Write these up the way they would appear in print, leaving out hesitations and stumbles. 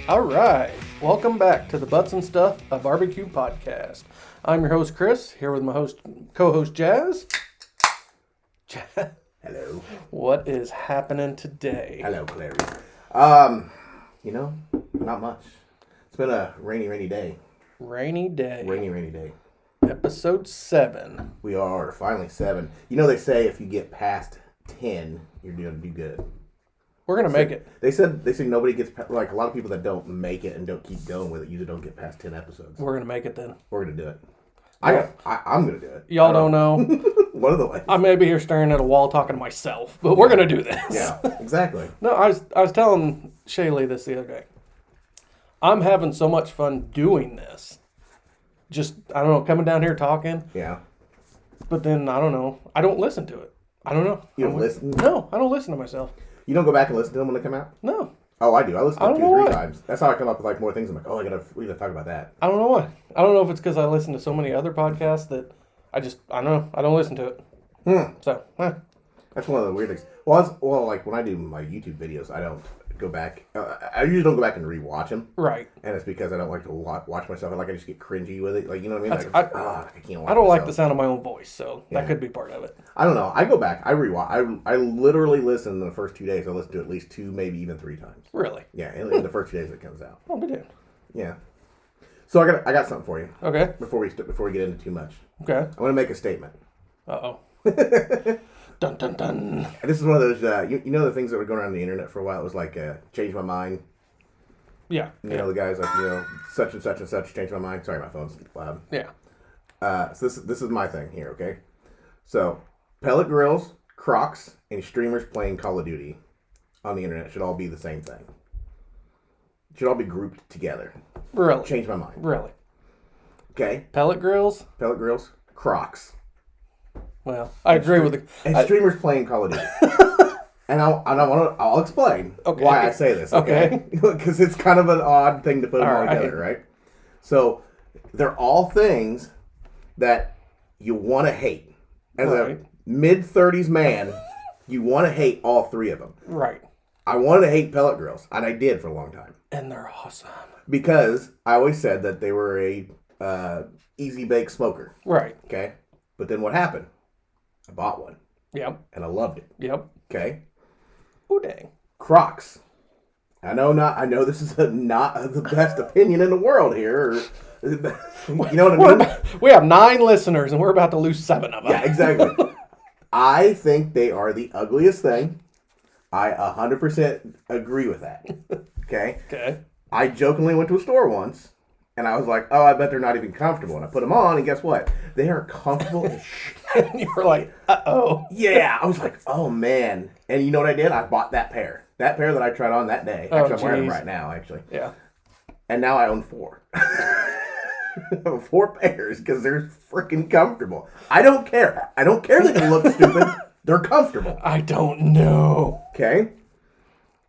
All right, welcome back to the Butts and Stuff, a barbecue podcast. I'm your host, Chris, here with my co-host, Jaz. Hello. What is happening today? Hello, Clary. Not much. It's been a rainy day. Rainy day. Rainy day. Episode 7. We are finally 7. You know, they say if you get past 10, you're going to do good. We're going to make it. They said nobody gets, like a lot of people that don't make it and don't keep going with it usually don't get past 10 episodes. We're going to make it then. We're going to do it. I'm going to do it. Y'all don't know. One of the ways. I may be here staring at a wall talking to myself, but we're going to do this. Yeah, exactly. No, I was telling Shaylee this the other day. I'm having so much fun doing this. Just, I don't know, coming down here talking. Yeah. But then, I don't know. I don't listen to it. I don't know. You don't listen? No, I don't listen to myself. You don't go back and listen to them when they come out? No. Oh, I do. I listen to them 2 or 3 why. times. That's how I come up with like more things. I'm like, oh, we gotta talk about that. I don't know why. I don't know if it's because I listen to so many other podcasts that I don't know. I don't listen to it. So, That's one of the weird things. Well, like when I do my YouTube videos, I don't go back. I usually don't go back and rewatch them. Right. And it's because I don't like to watch myself. I just get cringy with it. Like, you know what I mean? Like, I can't watch I don't like myself. the sound of my own voice, so that could be part of it. I don't know. I go back. I rewatch. I literally listen in the first 2 days. I listen to it at least 2, maybe even 3 times. Really? Yeah, in the first 2 days it comes out. Oh, we did. Yeah. So I got something for you. Okay. Before we get into too much. Okay. I want to make a statement. Uh-oh. Dun, dun, dun. This is one of those, you know the things that were going around the internet for a while? It was like, change my mind. Yeah. You know, the guys like, such and such and such changed my mind. Sorry, my phone's loud. Yeah. So this is my thing here, okay? So, pellet grills, Crocs, and streamers playing Call of Duty on the internet should all be the same thing. Should all be grouped together. Really? Change my mind. Really? Okay? Pellet grills? Pellet grills, Crocs. Well, I agree with And streamers playing Call of Duty. And I'll explain why I say this, okay? Because it's kind of an odd thing to put them all together, right? So, they're all things that you want to hate. As a mid-30s man, you want to hate all 3 of them. Right. I wanted to hate pellet grills, and I did for a long time. And they're awesome. Because I always said that they were a easy-bake smoker. Right. Okay? But then what happened? I bought one. Yep. And I loved it. Yep. Okay? Oh, dang. Crocs. I know this is not the best opinion in the world here. You know what I mean? We have 9 listeners, and we're about to lose 7 of them. Yeah, exactly. I think they are the ugliest thing. I 100% agree with that. Okay? Okay. I jokingly went to a store once, and I was like, oh, I bet they're not even comfortable. And I put them on, and guess what? They are comfortable as shit. And you were like, uh-oh. Yeah, I was like, oh, man. And you know what I did? I bought that pair. That pair that I tried on that day. Actually, I'm wearing them right now, actually. Yeah. And now I own 4. 4 pairs because they're freaking comfortable. I don't care. I don't care that they look stupid. They're comfortable. I don't know. Okay?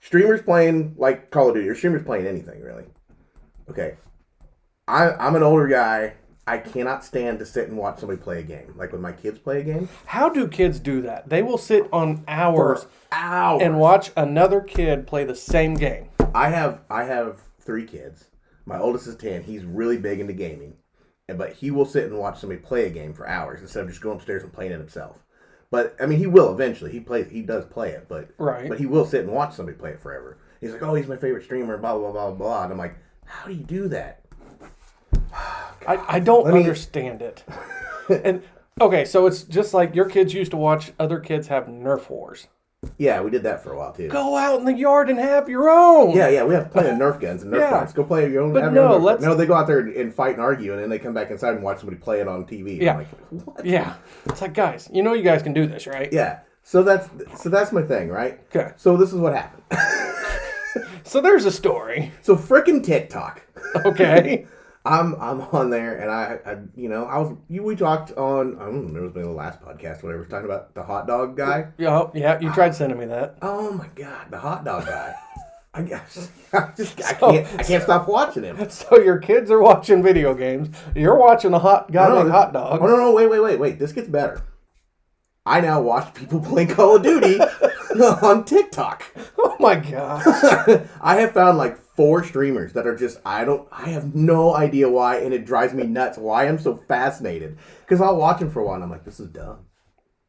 Streamers playing like Call of Duty or streamers playing anything, really. Okay. I'm an older guy. I cannot stand to sit and watch somebody play a game. Like when my kids play a game. How do kids do that? They will sit on hours and watch another kid play the same game. I have 3 kids. My oldest is 10. He's really big into gaming. But he will sit and watch somebody play a game for hours instead of just going upstairs and playing it himself. But, I mean, he will eventually. He does play it. But he will sit and watch somebody play it forever. He's like, oh, he's my favorite streamer, blah, blah, blah, blah. And I'm like, how do you do that? I don't understand it. And okay, so it's just like your kids used to watch other kids have Nerf wars. Yeah, we did that for a while too. Go out in the yard and have your own. Yeah, we have plenty of Nerf guns and Nerf guns. Go play your own. But no, they go out there and fight and argue, and then they come back inside and watch somebody play it on TV. Yeah, I'm like, what? Yeah. It's like, guys, you know you guys can do this, right? Yeah. So that's my thing, right? Okay. So this is what happened. So there's a story. So frickin' TikTok. Okay. I'm on there, and we talked on, I don't remember, it was maybe the last podcast, whatever, talking about the hot dog guy. Yeah, you tried sending me that. Oh my God, the hot dog guy. I can't stop watching him. So your kids are watching video games. You're watching a hot dog. Oh no, wait. This gets better. I now watch people playing Call of Duty on TikTok. Oh my gosh. I have found like 4 streamers that are just I have no idea why, and it drives me nuts why I'm so fascinated. Because I'll watch them for a while and I'm like, this is dumb.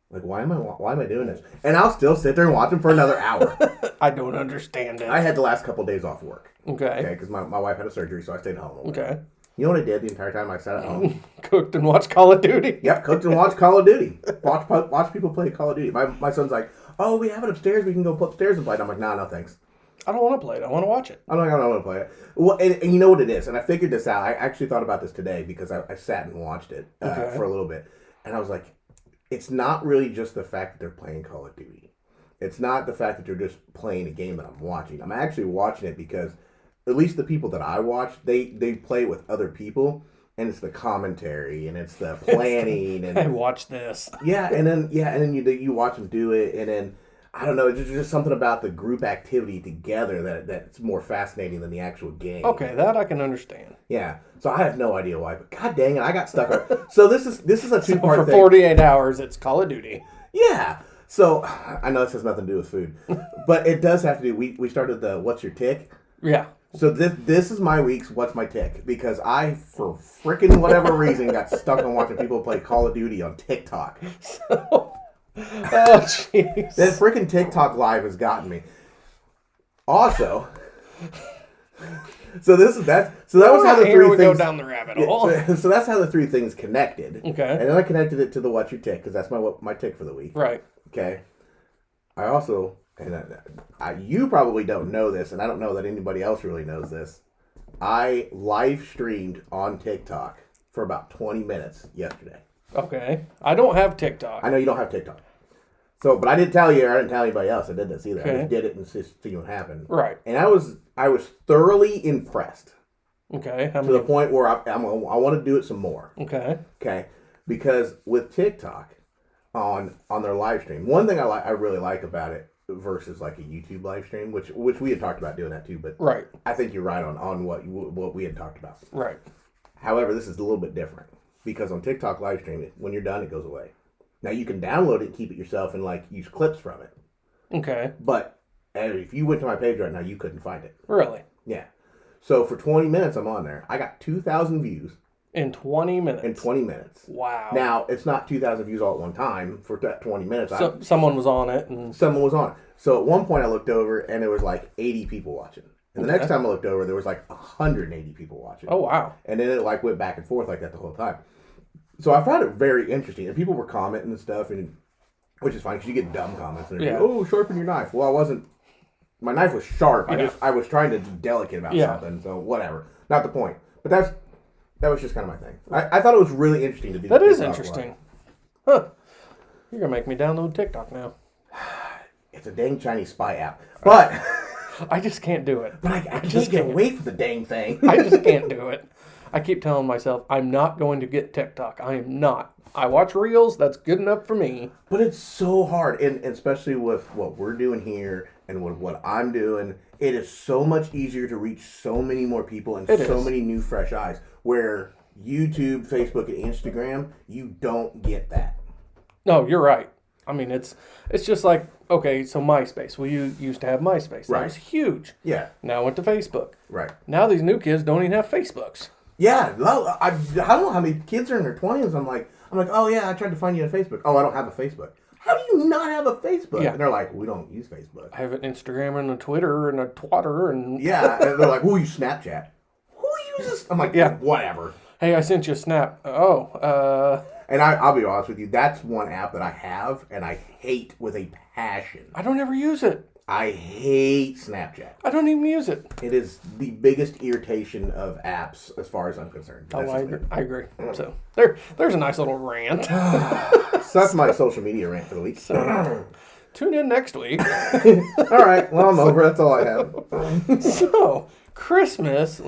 Like, why am I doing this? And I'll still sit there and watch them for another hour. I don't understand it. I had the last couple of days off work. Okay. Because my wife had a surgery, so I stayed home. Okay. You know what I did the entire time I sat at home? Cooked and watched Call of Duty. Yep, cooked and watched Call of Duty. Watch people play Call of Duty. My son's like, oh, we have it upstairs. We can go upstairs and play it. I'm like, nah, no thanks. I don't want to play it. I want to watch it. I don't want to play it. Well, and you know what it is? And I figured this out. I actually thought about this today because I sat and watched it for a little bit. And I was like, it's not really just the fact that they're playing Call of Duty. It's not the fact that they're just playing a game that I'm watching. I'm actually watching it because at least the people that I watch, they play with other people. And it's the commentary and it's the planning. And I watch this. and then you watch them do it. And then I don't know, it's just something about the group activity together that's more fascinating than the actual game. Okay, that I can understand. Yeah, so I have no idea why, but god dang it, I got stuck on. So this is a 2-part for thing. 48 hours, it's Call of Duty. Yeah, so I know this has nothing to do with food, but it does have to do. We started the What's Your Tick? Yeah. So this is my week's What's My Tick, because I, for freaking whatever reason, got stuck on watching people play Call of Duty on TikTok. Oh, jeez. That freaking TikTok live has gotten me. Also, that was how the Here 3 we things go down the rabbit hole. So that's how the 3 things connected. Okay. And then I connected it to the What's Your Tick, because that's my tick for the week. Right. Okay. I also, you probably don't know this, and I don't know that anybody else really knows this. I live streamed on TikTok for about 20 minutes yesterday. Okay. I don't have TikTok. I know you don't have TikTok. So, but I didn't tell you, or I didn't tell anybody else I did this either. Okay. I just did it and just see what happened. Right. And I was thoroughly impressed. Okay. To the point where I want to do it some more. Okay. Okay. Because with TikTok on their live stream, one thing I really like about it versus like a YouTube live stream, which we had talked about doing that too, but right. I think you're right on what we had talked about. Right. However, this is a little bit different because on TikTok live stream, when you're done, it goes away. Now you can download it and keep it yourself and like use clips from it. Okay. But if you went to my page right now, you couldn't find it. Really? Yeah. So for 20 minutes, I'm on there. I got 2,000 views. In 20 minutes? In 20 minutes. Wow. Now, it's not 2,000 views all at one time for that 20 minutes. So, someone was on it. And someone was on it. So at one point I looked over and there was like 80 people watching. And the next time I looked over, there was like 180 people watching. Oh, wow. And then it like went back and forth like that the whole time. So I found it very interesting. And people were commenting and stuff, and which is fine because you get dumb comments. And they're like, oh, sharpen your knife. Well, I wasn't. My knife was sharp. I was trying to be delicate about something. So whatever. Not the point. But that was just kind of my thing. I thought it was really interesting to do. That is interesting. Huh. You're going to make me download TikTok now. It's a dang Chinese spy app. But I just can't do it. But I just can't wait for the dang thing. I just can't do it. I keep telling myself, I'm not going to get TikTok. I am not. I watch Reels. That's good enough for me. But it's so hard. And especially with what we're doing here and with what I'm doing, it is so much easier to reach so many more people and so many new fresh eyes. Where YouTube, Facebook, and Instagram, you don't get that. No, you're right. I mean, it's just like, okay, so MySpace. We used to have MySpace. That was huge. Yeah. Now I went to Facebook. Right. Now these new kids don't even have Facebooks. Yeah. I don't know how many kids are in their 20s. I'm like, oh yeah, I tried to find you on Facebook. Oh, I don't have a Facebook. How do you not have a Facebook? Yeah. And they're like, we don't use Facebook. I have an Instagram and a Twitter and a Twatter and... Yeah. And they're like, who use Snapchat? Who uses... I'm like, whatever. Hey, I sent you a snap. And I'll be honest with you, that's one app that I have and I hate with a passion. I don't ever use it. I hate Snapchat. I don't even use it. It is the biggest irritation of apps as far as I'm concerned. Oh, I agree. So there's a nice little rant. So that's my social media rant for the week. So, tune in next week. All right. Well, I'm over. That's all I have. So, Christmas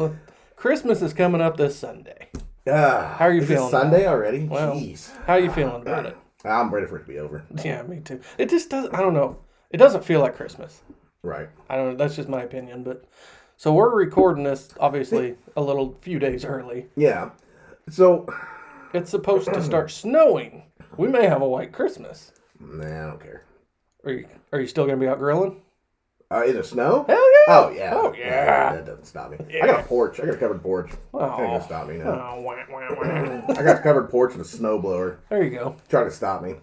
is coming up this Sunday. How are you feeling? Sunday already? Well, jeez. How are you feeling about it? I'm ready for it to be over. Yeah, me too. It just doesn't. I don't know. It doesn't feel like Christmas. Right. I don't know. That's just my opinion. But so we're recording this obviously a few days early. Yeah. So it's supposed to start snowing. We may have a white Christmas. Nah, I don't care. Are you still gonna be out grilling? In the snow? Hell yeah! Oh yeah. Oh yeah. That doesn't stop me. Yeah. I got a porch. I got a covered porch. Oh. That ain't gonna stop me now. Oh, wah, wah, wah. I got a covered porch and a snowblower. There you go. Trying to stop me.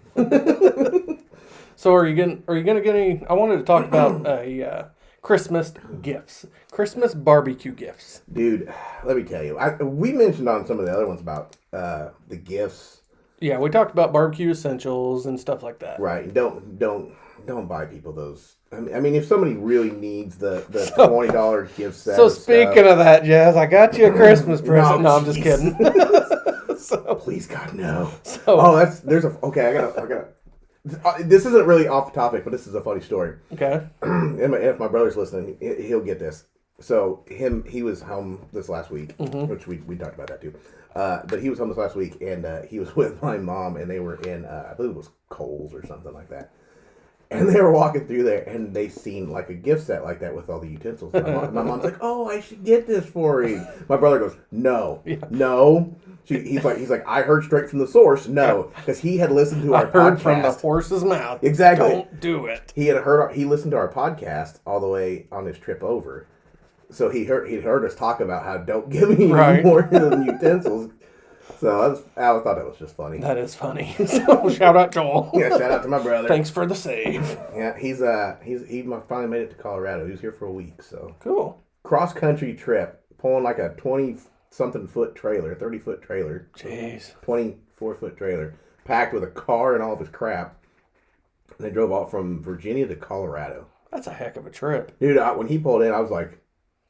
So are you gonna get any? I wanted to talk about Christmas gifts, Christmas barbecue gifts. Dude, let me tell you. We mentioned on some of the other ones about the gifts. Yeah, we talked about barbecue essentials and stuff like that. Right. Don't buy people those. I mean, if somebody really needs the $20 gift set. So speaking of that, Jazz, I got you a Christmas present. No, I'm just kidding. Please God, no. So, I gotta. This isn't really off the topic, but this is a funny story. Okay. And if my brother's listening, he'll get this. So he was home this last week, which we talked about that too. But he was home this last week, and he was with my mom, and they were in, I believe it was Kohl's or something like that. And they were walking through there, and they seen like a gift set like that with all the utensils. My mom's like, "Oh, I should get this for you." My brother goes, "No, no." He's like, "I heard straight from the source." No, because he had listened to our podcast. Heard from the horse's mouth. Exactly. Don't do it. He listened to our podcast all the way on his trip over. So he'd heard us talk about how don't give me any more than utensils. So I thought that was just funny. That is funny. So shout out Joel. Yeah, shout out to my brother. Thanks for the save. Yeah, he finally made it to Colorado. He was here for a week. So cool. Cross country trip, pulling like a 20-something foot trailer, 30-foot trailer. Jeez. 24-foot trailer, packed with a car and all of his crap. And they drove off from Virginia to Colorado. That's a heck of a trip. Dude, when he pulled in, I was like,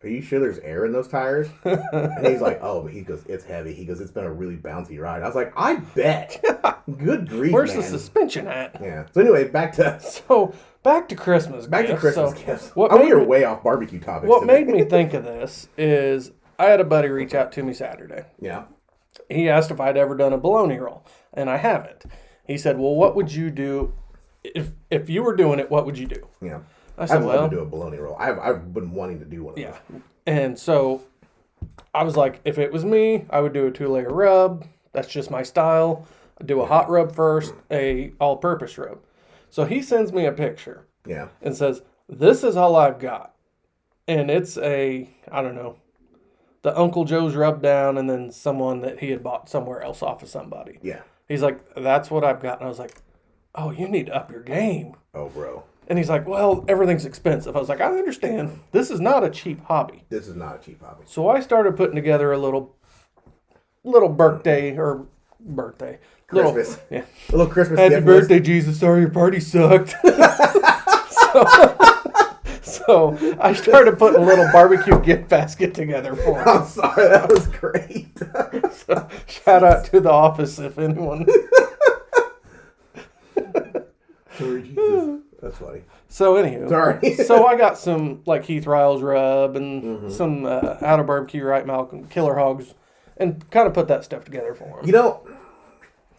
"Are you sure there's air in those tires?" And he's like, "Oh," but he goes, "It's heavy." He goes, "It's been a really bouncy ride." I was like, "I bet." Good grief, Where's man. the suspension at? Yeah. So anyway, back to Christmas. Christmas So gifts. We are way off barbecue topics. What today. made me think of this is I had a buddy reach out to me Saturday. Yeah. He asked if I'd ever done a bologna roll, and I haven't. He said, "Well, what would you do if you were doing it? What would you do?" Yeah. I said, I'd love to do a bologna roll. I've been wanting to do one of those. Yeah. And so I was like, if it was me, I would do a 2-layer rub. That's just my style. I'd do a hot rub first, a all-purpose rub. So he sends me a picture. Yeah. And says, "This is all I've got." And it's I don't know, the Uncle Joe's rub down and then someone that he had bought somewhere else off of somebody. Yeah. He's like, "That's what I've got." And I was like, "Oh, you need to up your game." Oh, bro. And he's like, "Well, everything's expensive." I was like, "I understand. This is not a cheap hobby." This is not a cheap hobby. So I started putting together a little birthday. Christmas. Yeah. A little Christmas Happy gift birthday, Jesus. Sorry your party sucked. So I started putting a little barbecue gift basket together for him. I'm sorry, that was great. So, shout out to the office if anyone. Sorry, Jesus. That's funny. So anywho, Sorry. So I got some like Heath Riles rub and some out of barbecue right Malcolm Killer Hogs, and kind of put that stuff together for him. You know,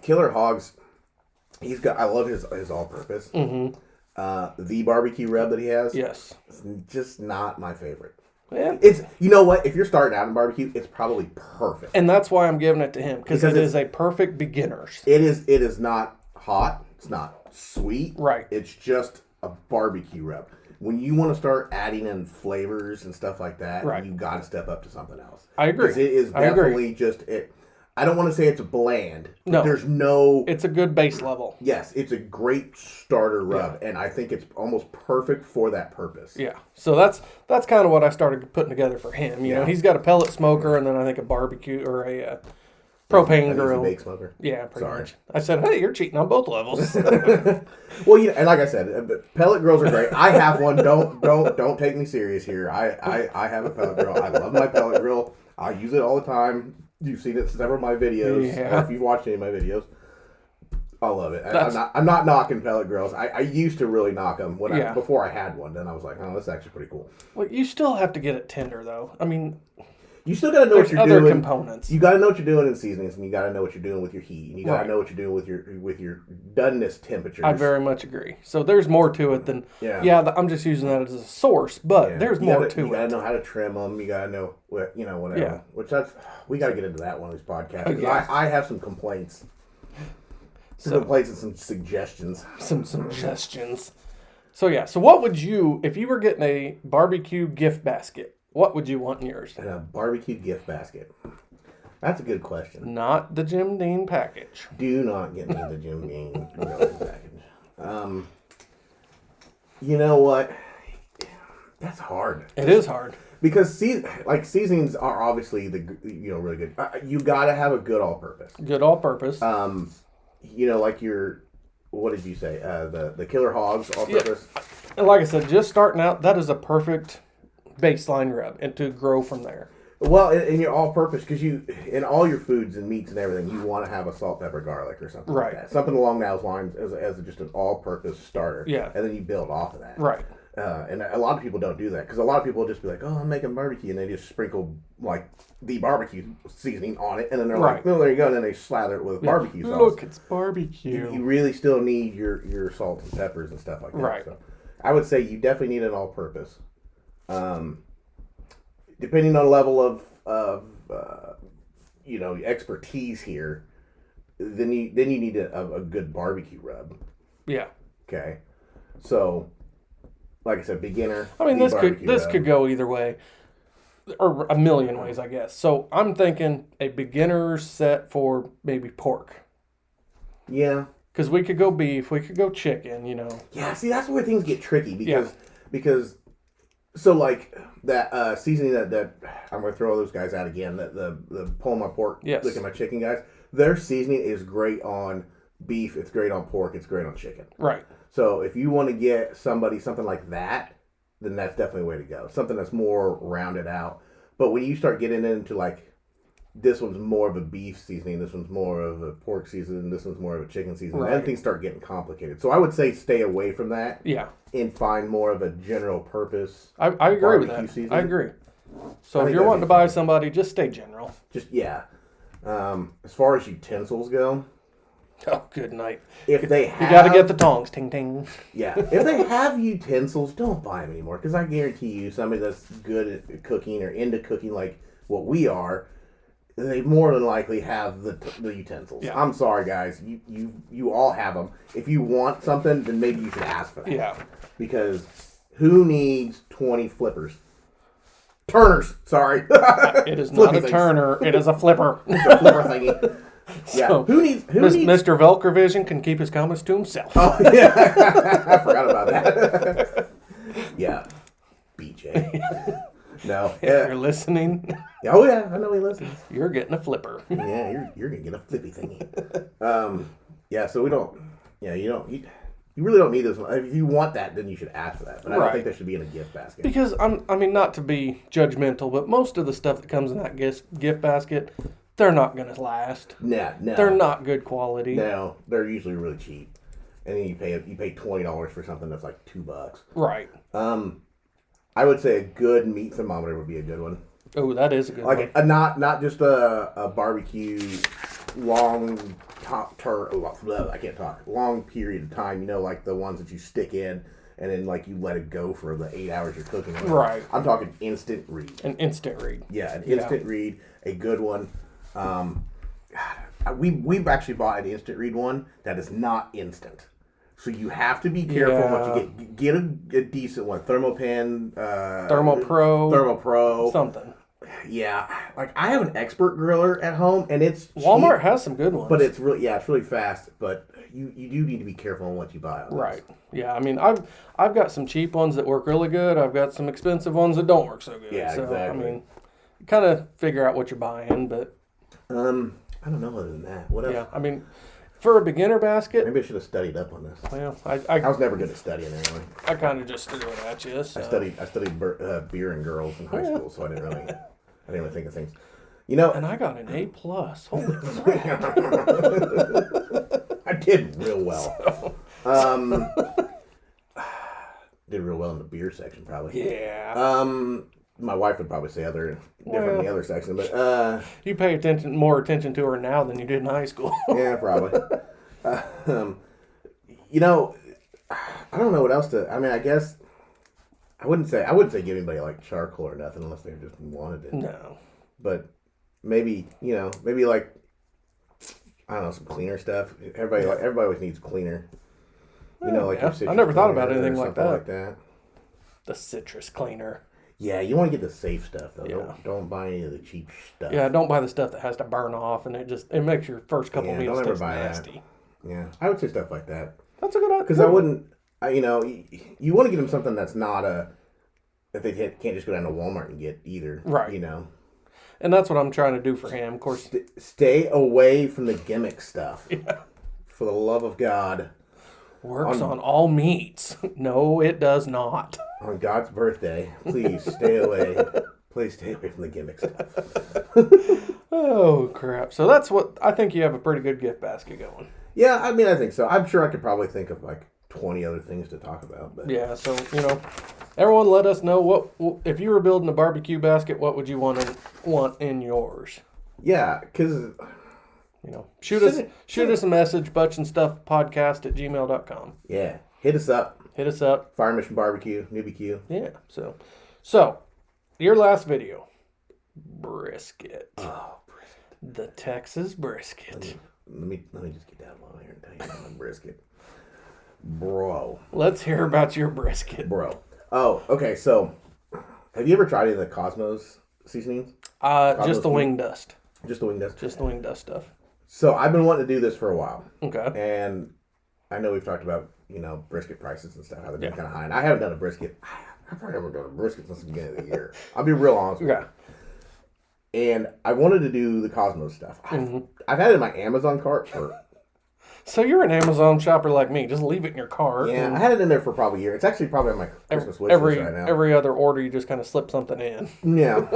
Killer Hogs, I love his all-purpose. Mm-hmm. The barbecue rub that he has. Yes. It's just not my favorite. Yeah. You know what? If you're starting out in barbecue, it's probably perfect. And that's why I'm giving it to him because it is a perfect beginner's. It is not hot. It's not sweet. Right. It's just a barbecue rub. When you want to start adding in flavors and stuff like that, right, you got to step up to something else. I agree. It is definitely just it. I don't want to say it's bland. No. There's no... It's a good base level. Yes, it's a great starter rub, and I think it's almost perfect for that purpose. Yeah. So that's kind of what I started putting together for him. You know, he's got a pellet smoker and then I think a barbecue or a propane grill. Bake smoker. Yeah, pretty much. I said, "Hey, you're cheating on both levels." Well, and like I said, pellet grills are great. I have one. Don't take me serious here. I have a pellet grill. I love my pellet grill. I use it all the time. You've seen it in several of my videos. Yeah. If you've watched any of my videos, I love it. I'm not knocking pellet grills. I used to really knock them before I had one. Then I was like, "Oh, that's actually pretty cool." Well, you still have to get it tender, though. I mean, you still got to know what you're doing. Other components. You got to know what you're doing in seasonings, and you got to know what you're doing with your heat, and you got to know what you're doing with your doneness temperatures. I very much agree. So there's more to it than I'm just using that as a source, but there's more to it. You got to know how to trim them. You got to know whatever. Yeah. Which we got to get into that one of these podcasts. I have some complaints. Some complaints and some suggestions. Some suggestions. So yeah, so what would you, if you were getting a barbecue gift basket, what would you want in yours? And a barbecue gift basket. That's a good question. Not the Jim Dean package. Do not get me the Jim Beam grilling package. You know what? That's hard. It is hard. Because seasonings are obviously really good. You gotta have a good all-purpose. Good all-purpose. Like your, what did you say? The Killer Hogs all-purpose. Yeah. And like I said, just starting out, that is a perfect baseline rub, and to grow from there. Well, in your all-purpose, because in all your foods and meats and everything, you want to have a salt, pepper, garlic, or something like that. Something along those lines as just an all-purpose starter. Yeah. And then you build off of that. Right. And a lot of people don't do that, because a lot of people will just be like, oh, I'm making barbecue, and they just sprinkle like the barbecue seasoning on it, and then they're like, oh, there you go, and then they slather it with barbecue sauce. Look, it's barbecue. You really still need your salt and peppers and stuff like that. Right. So I would say you definitely need an all-purpose. Depending on the level of expertise here, then you need a good barbecue rub. Yeah. Okay. So, like I said, beginner. I mean, this could go either way, or a million ways, I guess. So I'm thinking a beginner set for maybe pork. Yeah. Because we could go beef, we could go chicken, Yeah. See, that's where things get tricky because. So like that seasoning that I'm gonna throw those guys out again. The pull my pork, look at my chicken guys. Their seasoning is great on beef. It's great on pork. It's great on chicken. Right. So if you want to get something like that, then that's definitely the way to go. Something that's more rounded out. But when you start getting into like, this one's more of a beef seasoning, this one's more of a pork seasoning, this one's more of a chicken seasoning, then things start getting complicated. So I would say stay away from that. Yeah. And find more of a general purpose. I agree with that. Seasoning. I agree. So if you're wanting to buy somebody, just stay general. As far as utensils go. Oh, good night. If they have, you got to get the tongs, ting ting. Yeah, if they have utensils, don't buy them anymore. Because I guarantee you, somebody that's good at cooking or into cooking like what we are, they more than likely have the utensils. Yeah. I'm sorry, guys. You all have them. If you want something, then maybe you should ask for that. Yeah. Because who needs 20 flippers? Turners. Sorry. It is not a turner. It is a flipper. It's a flipper thingy. Yeah. So, who needs? Mr. Velcrovision can keep his comments to himself. Oh yeah. I forgot about that. Yeah. BJ. No. If you're listening. Oh yeah, I know he listens. You're getting a flipper. Yeah, you're gonna get a flippy thingy. Yeah. So we don't. Yeah, you don't. You really don't need this one. If you want that, then you should ask for that. But I don't think that should be in a gift basket. Because not to be judgmental, but most of the stuff that comes in that gift basket, they're not gonna last. No. They're not good quality. No, they're usually really cheap, and then you pay $20 for something that's like $2. Right. I would say a good meat thermometer would be a good one. Oh, that is a good one. Like not just a barbecue long I can't talk. Long period of time, like the ones that you stick in and then like you let it go for the 8 hours you're cooking. Right. I'm talking instant read. An instant read. Yeah, an instant read, a good one. We've actually bought an instant read one that is not instant. So you have to be careful what you get. Get a decent one. Thermopan. Thermopro. Something. Yeah. Like I have an expert griller at home and it's Walmart cheap, has some good ones. but it's really fast. But you do need to be careful on what you buy. Right. Yeah. I mean, I've got some cheap ones that work really good. I've got some expensive ones that don't work so good. Yeah, so, exactly. I mean, kind of figure out what you're buying, but. I don't know other than that. What else? Yeah. I mean, for a beginner basket. Maybe I should have studied up on this. Well, I was never good at studying anyway. I kind of just threw it at you. So. I studied beer and girls in high school, so I didn't really think of things. And I got an A+. Holy crap. I did real well. Did real well in the beer section, probably. Yeah. My wife would probably say different in the other section, but you pay more attention to her now than you did in high school. Yeah, probably. I don't know what else to. I mean, I guess I wouldn't say give anybody like charcoal or nothing unless they just wanted it. No. But maybe like I don't know, some cleaner stuff. Everybody always needs cleaner. You know, like Yeah. your citrus I never thought cleaner about anything or like something that. like that. The citrus cleaner. Yeah, you want to get the safe stuff though. Yeah. Don't buy any of the cheap stuff. Yeah, don't buy the stuff that has to burn off, and it makes your first couple Yeah, meals don't ever taste buy that. nasty. Yeah, I would say stuff like that. That's a good idea. Because I wouldn't, you know, you want to get them something that's not that they can't just go down to Walmart and get either. Right. You know. And that's what I'm trying to do for him. Of course, Stay away from the gimmick stuff. Yeah. For the love of God. Works on all meats. No, it does not. On God's birthday, please stay away. Please stay away from the gimmick stuff. Oh, crap. So that's what, I think you have a pretty good gift basket going. Yeah, I mean, I think so. I'm sure I could probably think of like 20 other things to talk about. But Yeah, so, you know, everyone let us know what if you were building a barbecue basket, what would you want in yours? yeah, because You know, shoot us a message, butchandstuffpodcast@gmail.com. yeah, hit us up. Hit us up. Fire Mission BBQ, NEWBQ. Yeah, so your last video, brisket. Oh, The Texas brisket. let me just get down low here and tell you about my brisket, bro. Let's hear about your brisket. Oh, okay. So, have you ever tried any of the Cosmos seasonings? Just the wing dust. Just the wing dust. Just the wing dust stuff. So I've been wanting to do this for a while, Okay. and I know we've talked about brisket prices and stuff, how they've been kind of high. And I haven't done a brisket. I probably haven't done a brisket since the beginning of the year. I'll be real honest with you. And I wanted to do the Cosmos stuff. I've had it in my Amazon cart for. So you're an Amazon shopper like me. Just leave it in your cart. Yeah, I had it in there for probably a year. It's actually probably on my Christmas wish list right now. Every other order, you just kind of slip something in. Yeah.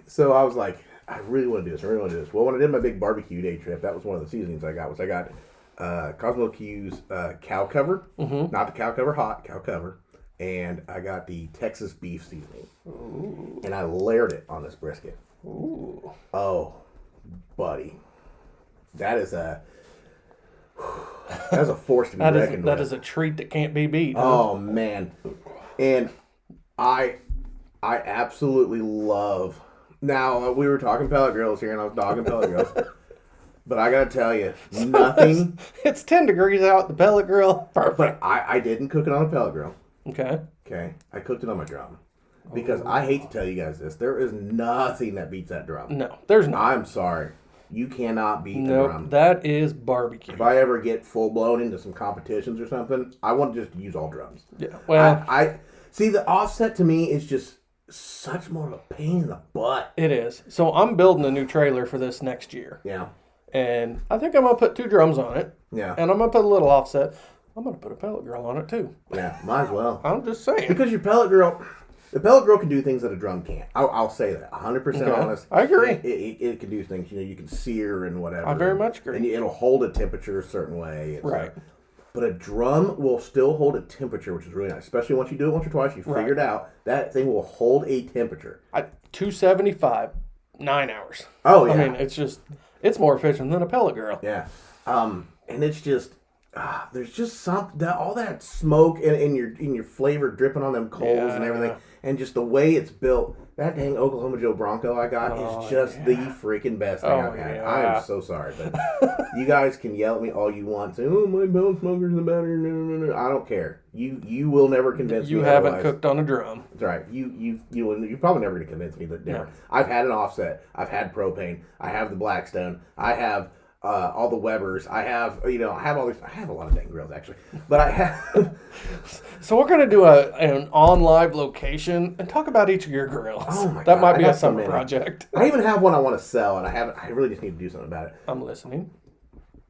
So I was like, I really want to do this. Well, when I did my big barbecue day trip, that was one of the seasonings I got. I got Cosmo Q's cow cover, not the cow cover hot, cow cover, and I got the Texas beef seasoning. Ooh. And I layered it on this brisket. Ooh. Oh, buddy, that's a force to be reckoned with. That is a treat that can't be beat. Oh man, and I absolutely love. Now, we were talking pellet grills here, and I was dogging pellet grills. But I got to tell you, nothing... It's 10 degrees out, the pellet grill. Perfect. But I didn't cook it on a pellet grill. Okay. I cooked it on my drum. Because I hate to tell you guys this, there is nothing that beats that drum. No, there's not. I'm sorry. You cannot beat the drum. Nope, that is barbecue. If I ever get full-blown into some competitions or something, I want to just use all drums. Yeah, well... I see, the offset to me is just... such more of a pain in the butt. It is. So I'm building a new trailer for this next year. Yeah. And I think I'm going to put 2 drums on it. Yeah. And I'm going to put a little offset. I'm going to put a pellet grill on it too. Yeah, might as well. I'm just saying. Because your pellet grill, the pellet grill can do things that a drum can't. I'll say that. 100% honest. I agree. It can do things. You can sear and whatever. I very much agree. And it'll hold a temperature a certain way. Right. But a drum will still hold a temperature, which is really nice. Especially once you do it once or twice, you figure it out. That thing will hold a temperature. 275, 9 hours. Oh, yeah. I mean, it's more efficient than a pellet grill. Yeah. And it's just, there's just all that smoke and your flavor dripping on them coals and everything. And just the way it's built. That dang Oklahoma Joe Bronco I got is just the freaking best thing I've had. Yeah. I am so sorry, but you guys can yell at me all you want. Say, oh, my bone smoker's the better. No. I don't care. You will never convince me. You haven't otherwise. cooked on a drum. That's right. You're probably never going to convince me that different. Yeah. I've had an offset. I've had propane. I have the Blackstone. I have all the Webers. I have all these. I have a lot of dang grills actually, but I have. So we're gonna do an on live location and talk about each of your grills. Oh my God, that might be a summer project. I even have one I want to sell, and I really just need to do something about it. I'm listening.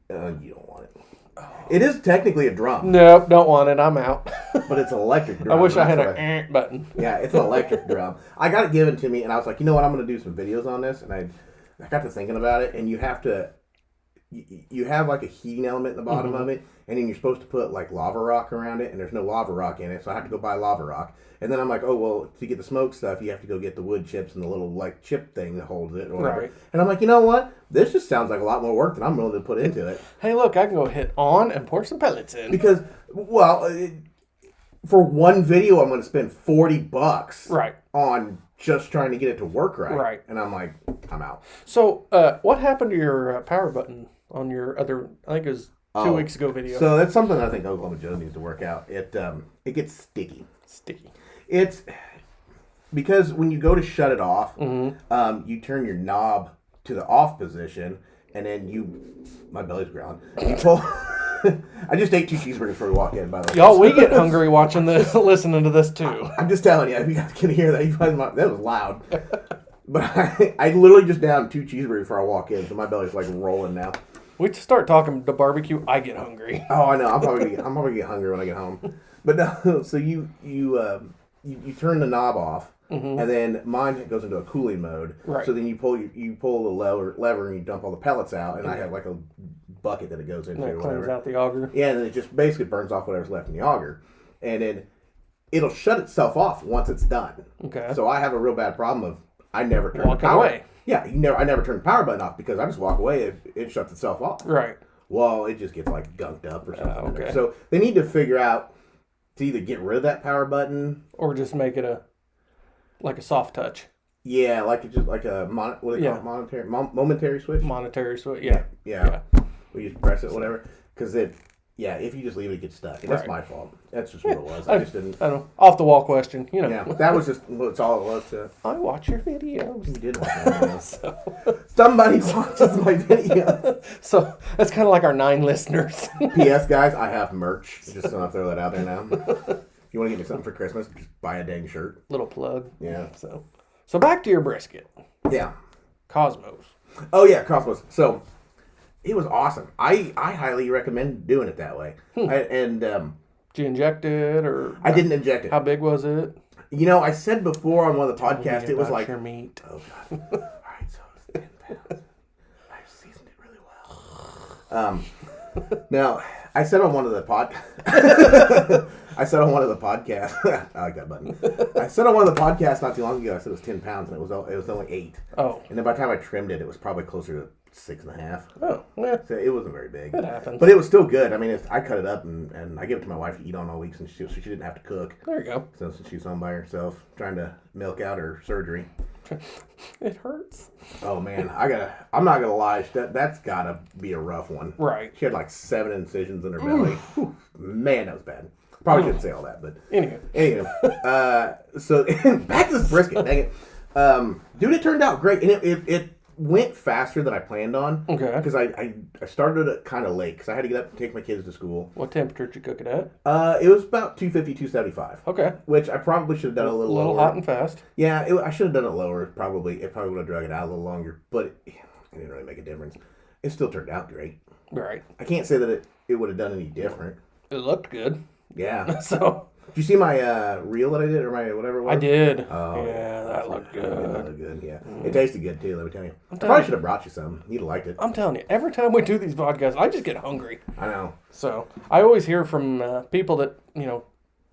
You don't want it. Oh. It is technically a drum. Nope, don't want it. I'm out. But it's an electric drum. I wish I had an button. Yeah, it's an electric drum. I got it given to me, and I was like, you know what? I'm going to do some videos on this, and I got to thinking about it, and you have like a heating element in the bottom of it, and then you're supposed to put like lava rock around it, and there's no lava rock in it, so I have to go buy lava rock. And then I'm like, oh, well, to get the smoke stuff, you have to go get the wood chips and the little like chip thing that holds it or whatever. Right. And I'm like, you know what? This just sounds like a lot more work than I'm willing to put into it. Hey, look, I can go hit on and pour some pellets in. Because, for one video, I'm going to spend $40 on just trying to get it to work right. Right. And I'm like, I'm out. So, what happened to your power button on your other, I think it was 2 weeks ago video. So that's something I think Oklahoma Joe needs to work out. It gets sticky. It's because when you go to shut it off, you turn your knob to the off position, and then my belly's growling. You pull. I just ate 2 cheeseburgers before we walk in, by the way. Y'all, we get hungry watching this, listening to this too. I'm just telling you, if you guys can hear that, that was loud. But I literally just downed 2 cheeseburgers before I walk in, so my belly's like rolling now. We start talking to barbecue, I get hungry. Oh, I know. I'm probably gonna get hungry when I get home. But no, so you turn the knob off, and then mine goes into a cooling mode. Right. So then you pull the lever and you dump all the pellets out, and I have like a bucket that it goes into. And that or cleans whatever. out the auger. Yeah, and then it just basically burns off whatever's left in the auger, and then it'll shut itself off once it's done. Okay. So I have a real bad problem of I never turn Walking the power. away. Yeah, I never turn the power button off because I just walk away. It shuts itself off. Right. Well, it just gets like gunked up or something. Okay. So they need to figure out to either get rid of that power button or just make it a soft touch. Yeah, like it's just like a momentary switch. Monetary switch. Yeah. Yeah. We just press it, whatever. Because if you just leave it, it gets stuck. And that's my fault. That's just what it was. I just didn't. I don't know. Off the wall question, Yeah, that was just that's all it was to. I watch your videos. You did watch my videos. Somebody watches my videos. So that's kind of like our 9 listeners. P.S. guys, I have merch. Just want to throw that out there now. If you want to get me something for Christmas, just buy a dang shirt. Little plug. Yeah. So back to your brisket. Yeah. Cosmos. Oh yeah, Cosmos. So it was awesome. I highly recommend doing it that way. Did you inject it or? I didn't inject it. How big was it? You know, I said before on one of the podcasts, it was like your meat. Oh god. All right, so it's 10 pounds. I seasoned it really well. Now I said on one of the I said on one of the podcasts. I like that button. I said on one of the podcasts not too long ago. I said it was 10 pounds, and it was only 8. Oh. And then by the time I trimmed it, it was probably closer to 6.5. Oh, yeah. So it wasn't very big. It happens. But it was still good. I mean, I cut it up and I gave it to my wife to eat on all week since she didn't have to cook. There you go. Since she was home by herself trying to milk out her surgery. It hurts. Oh man, I'm not gonna lie. That's gotta be a rough one. Right. She had like 7 incisions in her belly. Whew, man, that was bad. Probably shouldn't say all that, but anyway. So back to this brisket. Dang it, dude! It turned out great, and it went faster than I planned on. Okay. Because I started it kind of late because I had to get up and take my kids to school. What temperature did you cook it at? It was about 250, 275. Okay. Which I probably should have done a little lower. hot and fast. Yeah, I should have done it lower. It probably would have drug it out a little longer, but it didn't really make a difference. It still turned out great. Right. I can't say that it would have done any different. It looked good. Yeah. So. Did you see my reel that I did, or my whatever it was? I did. Oh, yeah, that looked good. It looked good, yeah. It tasted good, too, let me tell you. I probably should have brought you some. You'd have liked it. I'm telling you, every time we do these podcasts, I just get hungry. I know. So, I always hear from people that,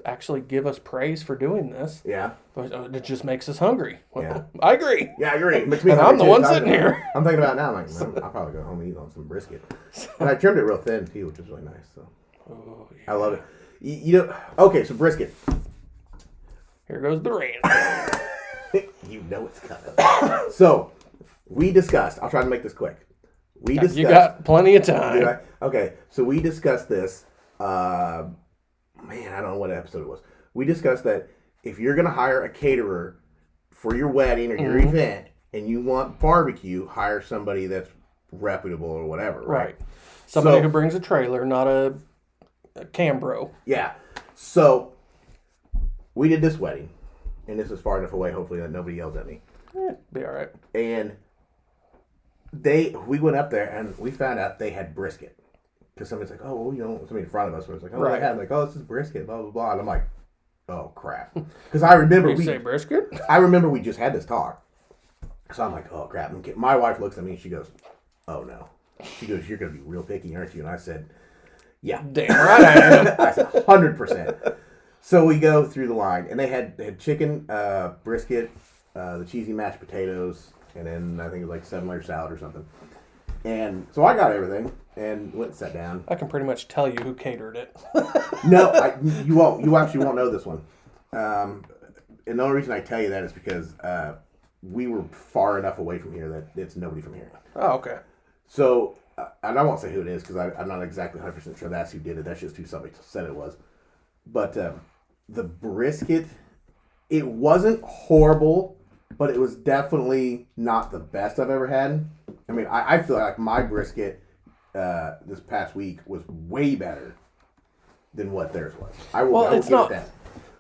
actually give us praise for doing this. Yeah. But it just makes us hungry. Well, Yeah. I agree. Yeah, I agree. And I'm the one sitting here. I'm thinking about it now. I'm like, man, I'll probably go home and eat on some brisket. And I trimmed it real thin, too, which is really nice. So Oh, yeah. I love it. Okay, so brisket. Here goes the rant. You know it's coming. So, we discussed. I'll try to make this quick. You got plenty of time. Okay, so we discussed this. Man, I don't know what episode it was. We discussed that if you're going to hire a caterer for your wedding or your event and you want barbecue, hire somebody that's reputable or whatever, right? Somebody who brings a trailer, not a Cambro. Yeah. So, we did this wedding, and this is far enough away, hopefully, that nobody yells at me. Be all right. And we went up there, and we found out they had brisket. Because somebody's like, oh, well, somebody in front of us was like, oh, right. They had like, oh, this is brisket, blah, blah, blah. And I'm like, oh, crap. Because I remember say brisket? I remember we just had this talk. So I'm like, oh, crap. And my wife looks at me, and she goes, oh, no. She goes, you're going to be real picky, aren't you? And I said, yeah. Damn right I am. I said, 100%. So we go through the line, and they had chicken, brisket, the cheesy mashed potatoes, and then I think it was like 7-layer salad or something. And so I got everything and went and sat down. I can pretty much tell you who catered it. No, you won't. You actually won't know this one. And the only reason I tell you that is because we were far enough away from here that it's nobody from here. Oh, okay. So and I won't say who it is because I'm not exactly 100% sure that's who did it. That's just who somebody said it was. But the brisket, it wasn't horrible, but it was definitely not the best I've ever had. I mean, I feel like my brisket this past week was way better than what theirs was. I will it's not. That.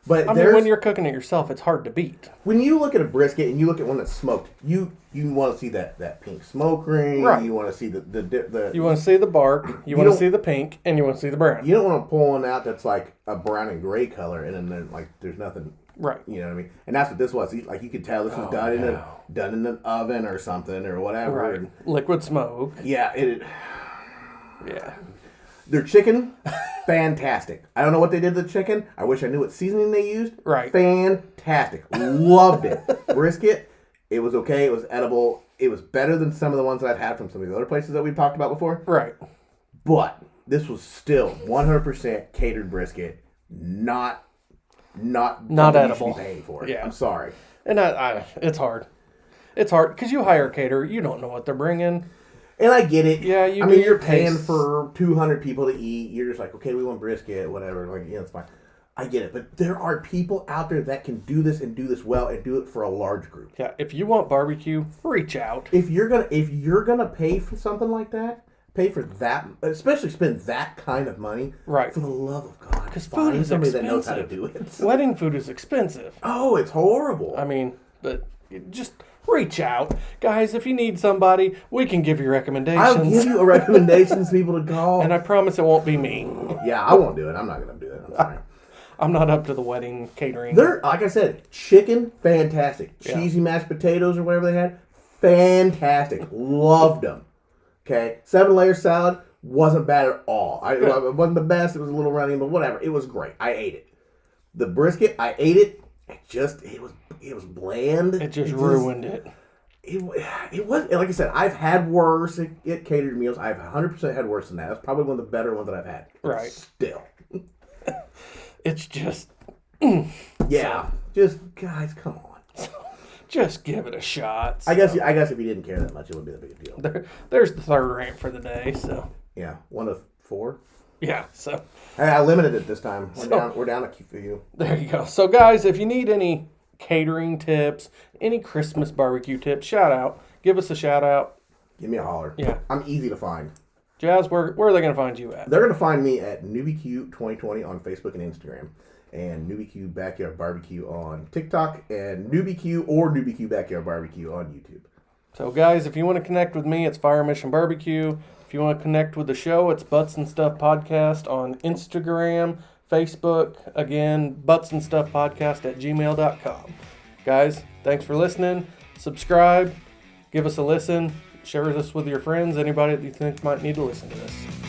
But I mean, when you're cooking it yourself, it's hard to beat. When you look at a brisket and you look at one that's smoked, you want to see that pink smoke ring. Right. You want to see the You want to see the bark. You want to see the pink, and you want to see the brown. You don't want to pull one out that's like a brown and gray color, and then like there's nothing. Right. You know what I mean? And that's what this was. Like you could tell this was done in an oven or something or whatever. Right. And, liquid smoke. Yeah. Yeah. Their chicken, fantastic. I don't know what they did to the chicken. I wish I knew what seasoning they used. Right. Fantastic. Loved it. Brisket, it was okay. It was edible. It was better than some of the ones that I've had from some of the other places that we've talked about before. Right. But this was still 100% catered brisket. Not edible. You should be paying for it. Yeah. I'm sorry. And it's hard. It's hard because you hire a caterer. You don't know what they're bringing. And I get it. Yeah, I mean, you're paying for 200 people to eat. You're just like, okay, we want brisket, whatever. Like, yeah, it's fine. I get it. But there are people out there that can do this and do this well and do it for a large group. Yeah, if you want barbecue, reach out. If you're gonna pay for something like that, pay for that, especially spend that kind of money. Right. For the love of God. Because food is somebody expensive. that knows how to do it. Wedding food is expensive. Oh, it's horrible. I mean, but just reach out. Guys, if you need somebody, we can give you recommendations. I'll give you recommendations, people to call. And I promise it won't be me. Yeah, I won't do it. I'm not going to do it. I'm sorry. I'm not up to the wedding catering. They're, like I said, chicken, fantastic. Cheesy mashed potatoes or whatever they had, fantastic. Loved them. Okay? 7-layer salad wasn't bad at all. It wasn't the best. It was a little runny, but whatever. It was great. I ate it. The brisket, I ate it. It was bland. It just ruined it. It was, like I said, I've had worse at catered meals. I've 100% had worse than that. That's probably one of the better ones that I've had. Right. Still. It's just... Yeah. So, just, guys, come on. Just give it a shot. So. I guess if you didn't care that much, it wouldn't be that big a deal. There's the third rant for the day, so... Yeah, 1 of 4. Yeah, so... Hey, I limited it this time. We're down a few. There you go. So, guys, if you need any catering tips, any Christmas barbecue tips, shout out. Give us a shout out. Give me a holler. Yeah. I'm easy to find. Jazz, where are they going to find you at? They're going to find me at NEWBQ 2020 on Facebook and Instagram, and NEWBQ Backyard Barbecue on TikTok, and NEWBQ Backyard Barbecue on YouTube. So, guys, if you want to connect with me, it's Fire Mission Barbecue. If you want to connect with the show, it's Butts and Stuff Podcast on Instagram, Facebook. Again, Butts and Stuff Podcast at gmail.com. Guys, thanks for listening. Subscribe. Give us a listen. Share this with your friends, anybody that you think might need to listen to this.